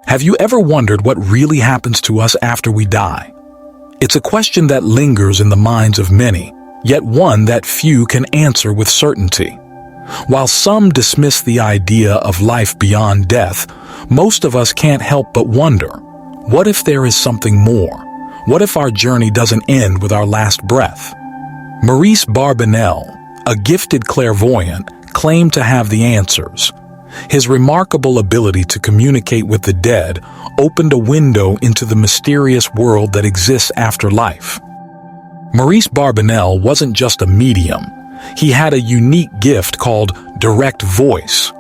Have you ever wondered what really happens to us after we die? It's a question that lingers in the minds of many, yet one that few can answer with certainty. While some dismiss the idea of life beyond death, most of us can't help but wonder, what if there is something more? What if our journey doesn't end with our last breath? Maurice Barbanell, a gifted clairvoyant, claimed to have the answers. His remarkable ability to communicate with the dead opened a window into the mysterious world that exists after life. Maurice Barbanell wasn't just a medium. He had a unique gift called Direct Voice.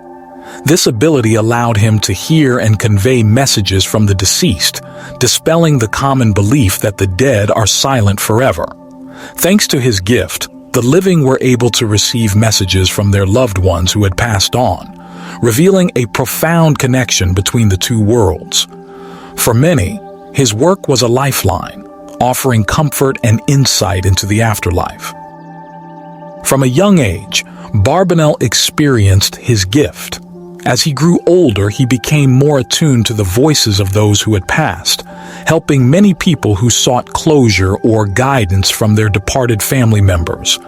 This ability allowed him to hear and convey messages from the deceased, dispelling the common belief that the dead are silent forever. Thanks to his gift, the living were able to receive messages from their loved ones who had passed on, revealing a profound connection between the two worlds. For many, his work was a lifeline, offering comfort and insight into the afterlife. From a young age, Barbanell experienced his gift. As he grew older, he became more attuned to the voices of those who had passed, helping many people who sought closure or guidance from their departed family members.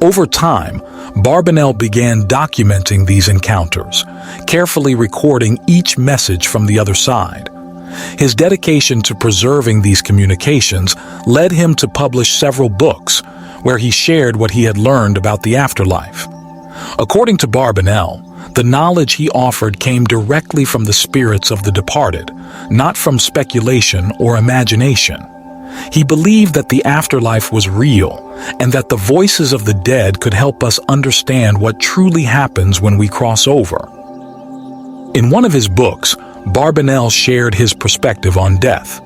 Over time, Barbanell began documenting these encounters, carefully recording each message from the other side. His dedication to preserving these communications led him to publish several books, where he shared what he had learned about the afterlife. According to Barbanell, the knowledge he offered came directly from the spirits of the departed, not from speculation or imagination. He believed that the afterlife was real and that the voices of the dead could help us understand what truly happens when we cross over. In one of his books, Barbanell shared his perspective on death.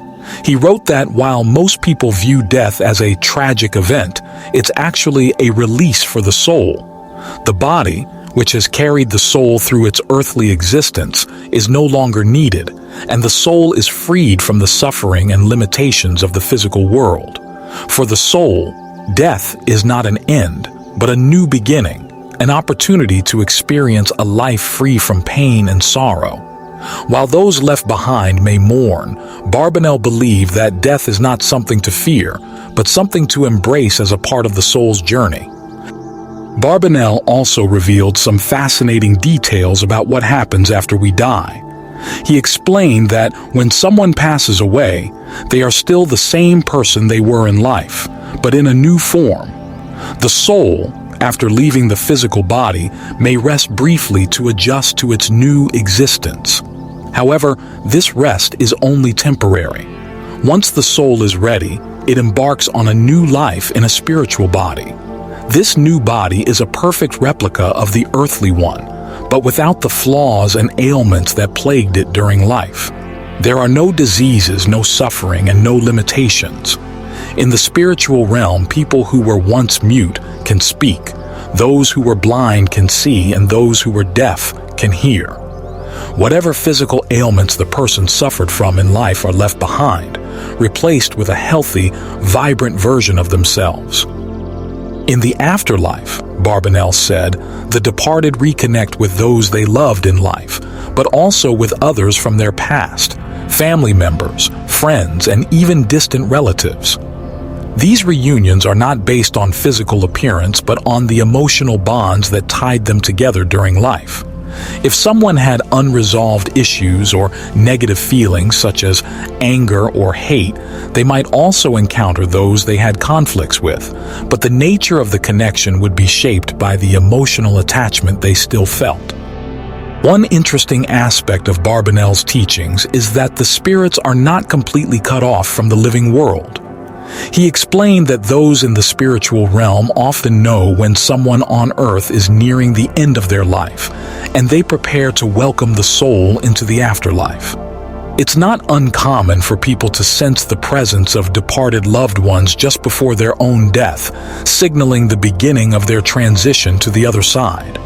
He wrote that while most people view death as a tragic event, it's actually a release for the soul. The body, which has carried the soul through its earthly existence, is no longer needed, and the soul is freed from the suffering and limitations of the physical world. For the soul, death is not an end, but a new beginning, an opportunity to experience a life free from pain and sorrow. While those left behind may mourn, Barbanell believed that death is not something to fear, but something to embrace as a part of the soul's journey. Barbanell also revealed some fascinating details about what happens after we die. He explained that when someone passes away, they are still the same person they were in life, but in a new form. The soul, after leaving the physical body, may rest briefly to adjust to its new existence. However, this rest is only temporary. Once the soul is ready, it embarks on a new life in a spiritual body. This new body is a perfect replica of the earthly one, but without the flaws and ailments that plagued it during life. There are no diseases, no suffering, and no limitations. In the spiritual realm, people who were once mute can speak, those who were blind can see, and those who were deaf can hear. Whatever physical ailments the person suffered from in life are left behind, replaced with a healthy, vibrant version of themselves. In the afterlife, Barbanell said, the departed reconnect with those they loved in life, but also with others from their past, family members, friends, and even distant relatives. These reunions are not based on physical appearance, but on the emotional bonds that tied them together during life. If someone had unresolved issues or negative feelings such as anger or hate, they might also encounter those they had conflicts with, but the nature of the connection would be shaped by the emotional attachment they still felt. One interesting aspect of Barbanell's teachings is that the spirits are not completely cut off from the living world. He explained that those in the spiritual realm often know when someone on earth is nearing the end of their life, and they prepare to welcome the soul into the afterlife. It's not uncommon for people to sense the presence of departed loved ones just before their own death, signaling the beginning of their transition to the other side.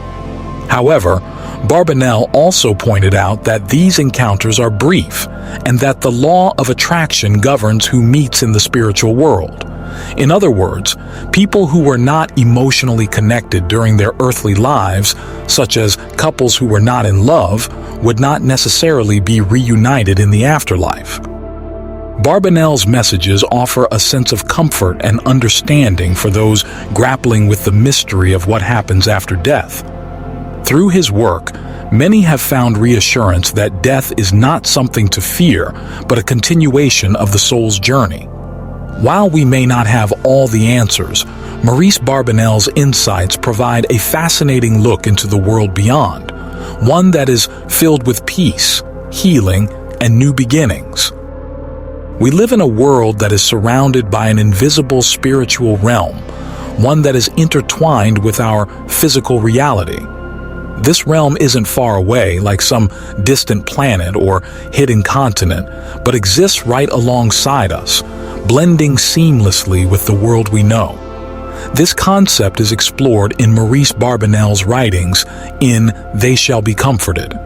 However, Barbanell also pointed out that these encounters are brief and that the law of attraction governs who meets in the spiritual world. In other words, people who were not emotionally connected during their earthly lives, such as couples who were not in love, would not necessarily be reunited in the afterlife. Barbanell's messages offer a sense of comfort and understanding for those grappling with the mystery of what happens after death. Through his work, many have found reassurance that death is not something to fear, but a continuation of the soul's journey. While we may not have all the answers, Maurice Barbanell's insights provide a fascinating look into the world beyond, one that is filled with peace, healing, and new beginnings. We live in a world that is surrounded by an invisible spiritual realm, one that is intertwined with our physical reality. This realm isn't far away, like some distant planet or hidden continent, but exists right alongside us, blending seamlessly with the world we know. This concept is explored in Maurice Barbanell's writings in They Shall Be Comforted.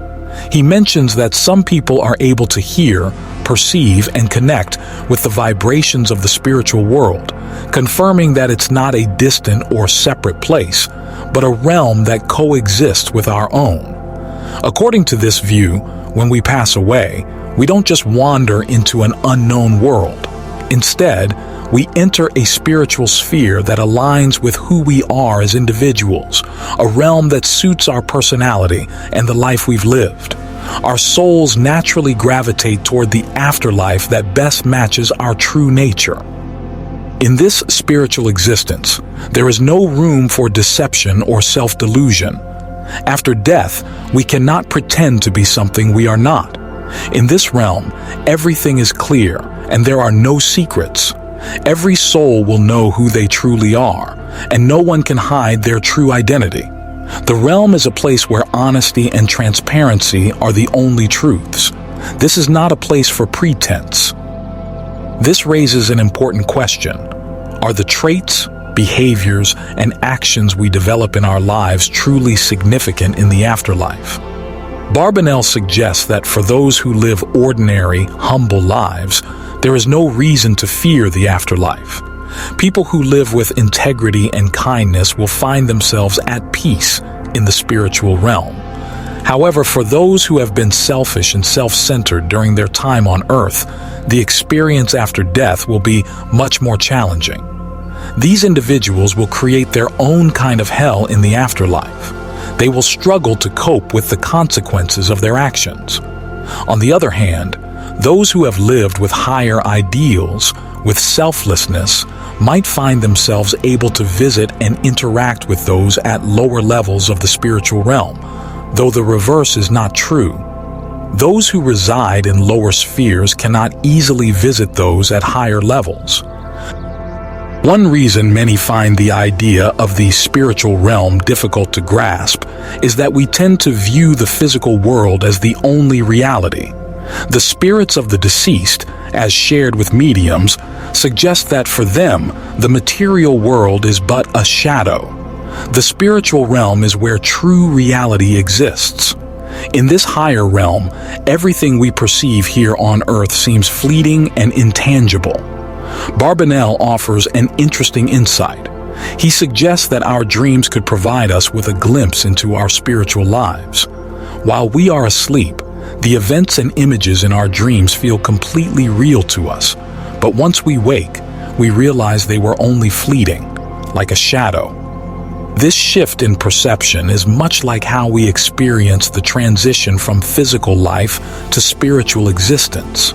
He mentions that some people are able to hear, perceive, and connect with the vibrations of the spiritual world, confirming that it's not a distant or separate place, but a realm that coexists with our own. According to this view, when we pass away, we don't just wander into an unknown world. Instead, we enter a spiritual sphere that aligns with who we are as individuals, a realm that suits our personality and the life we've lived. Our souls naturally gravitate toward the afterlife that best matches our true nature. In this spiritual existence, there is no room for deception or self-delusion. After death, we cannot pretend to be something we are not. In this realm, everything is clear, and there are no secrets. Every soul will know who they truly are, and no one can hide their true identity. The realm is a place where honesty and transparency are the only truths. This is not a place for pretense. This raises an important question. Are the traits, behaviors, and actions we develop in our lives truly significant in the afterlife? Barbanell suggests that for those who live ordinary, humble lives, there is no reason to fear the afterlife. People who live with integrity and kindness will find themselves at peace in the spiritual realm. However, for those who have been selfish and self-centered during their time on Earth, the experience after death will be much more challenging. These individuals will create their own kind of hell in the afterlife. They will struggle to cope with the consequences of their actions. On the other hand, those who have lived with higher ideals, with selflessness, might find themselves able to visit and interact with those at lower levels of the spiritual realm, though the reverse is not true. Those who reside in lower spheres cannot easily visit those at higher levels. One reason many find the idea of the spiritual realm difficult to grasp is that we tend to view the physical world as the only reality. The spirits of the deceased, as shared with mediums, suggest that for them, the material world is but a shadow. The spiritual realm is where true reality exists. In this higher realm, everything we perceive here on Earth seems fleeting and intangible. Barbanell offers an interesting insight. He suggests that our dreams could provide us with a glimpse into our spiritual lives. While we are asleep, the events and images in our dreams feel completely real to us, but once we wake, we realize they were only fleeting, like a shadow. This shift in perception is much like how we experience the transition from physical life to spiritual existence.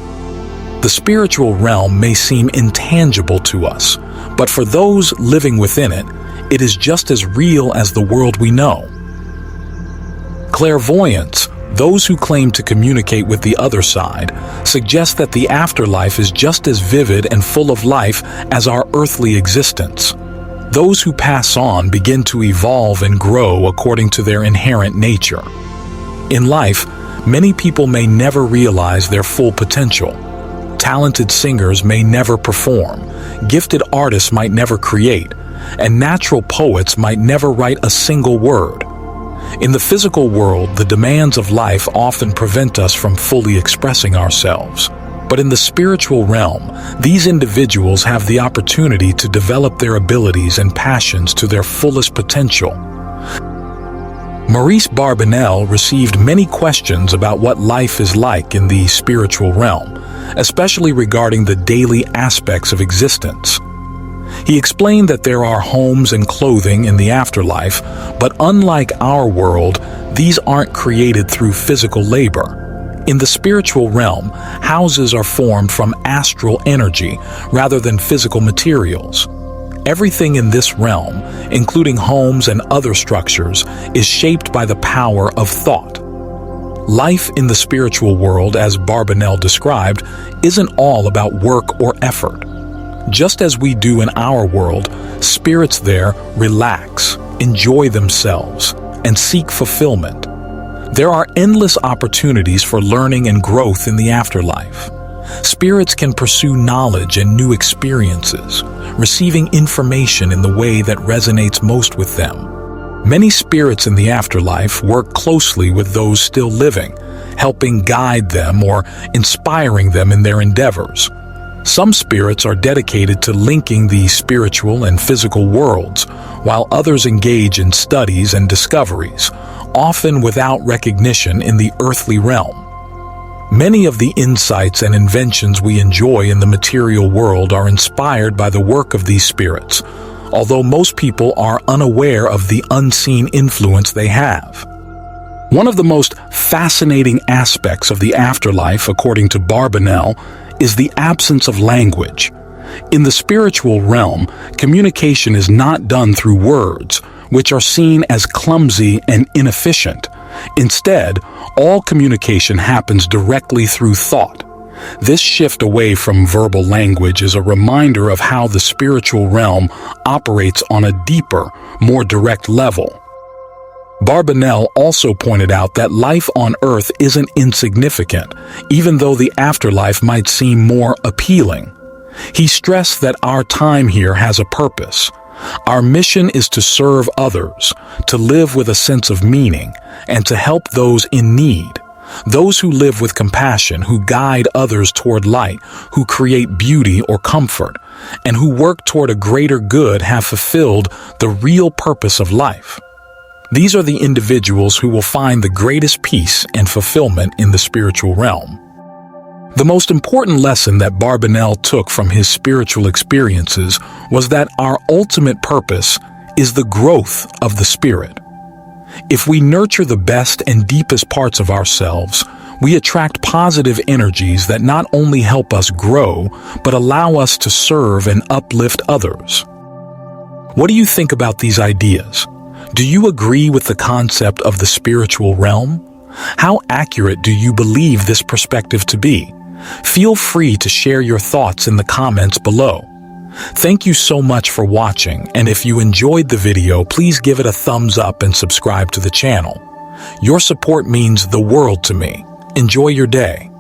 The spiritual realm may seem intangible to us, but for those living within it, it is just as real as the world we know. Clairvoyants, those who claim to communicate with the other side, suggest that the afterlife is just as vivid and full of life as our earthly existence. Those who pass on begin to evolve and grow according to their inherent nature. In life, many people may never realize their full potential. Talented singers may never perform, gifted artists might never create, and natural poets might never write a single word. In the physical world, the demands of life often prevent us from fully expressing ourselves. But in the spiritual realm, these individuals have the opportunity to develop their abilities and passions to their fullest potential. Maurice Barbanell received many questions about what life is like in the spiritual realm, especially regarding the daily aspects of existence. He explained that there are homes and clothing in the afterlife, but unlike our world, these aren't created through physical labor. In the spiritual realm, houses are formed from astral energy rather than physical materials. Everything in this realm, including homes and other structures, is shaped by the power of thought. Life in the spiritual world, as Barbanell described, isn't all about work or effort. Just as we do in our world, spirits there relax, enjoy themselves, and seek fulfillment. There are endless opportunities for learning and growth in the afterlife. Spirits can pursue knowledge and new experiences, receiving information in the way that resonates most with them. Many spirits in the afterlife work closely with those still living, helping guide them or inspiring them in their endeavors. Some spirits are dedicated to linking the spiritual and physical worlds, while others engage in studies and discoveries, often without recognition in the earthly realm. Many of the insights and inventions we enjoy in the material world are inspired by the work of these spirits, although most people are unaware of the unseen influence they have. One of the most fascinating aspects of the afterlife, according to Barbanell, is the absence of language. In the spiritual realm, communication is not done through words, which are seen as clumsy and inefficient. Instead, all communication happens directly through thought. This shift away from verbal language is a reminder of how the spiritual realm operates on a deeper, more direct level. Barbanell also pointed out that life on Earth isn't insignificant, even though the afterlife might seem more appealing. He stressed that our time here has a purpose. Our mission is to serve others, to live with a sense of meaning, and to help those in need. Those who live with compassion, who guide others toward light, who create beauty or comfort, and who work toward a greater good have fulfilled the real purpose of life. These are the individuals who will find the greatest peace and fulfillment in the spiritual realm. The most important lesson that Barbanell took from his spiritual experiences was that our ultimate purpose is the growth of the spirit. If we nurture the best and deepest parts of ourselves, we attract positive energies that not only help us grow, but allow us to serve and uplift others. What do you think about these ideas? Do you agree with the concept of the spiritual realm? How accurate do you believe this perspective to be? Feel free to share your thoughts in the comments below. Thank you so much for watching, and if you enjoyed the video, please give it a thumbs up and subscribe to the channel. Your support means the world to me. Enjoy your day.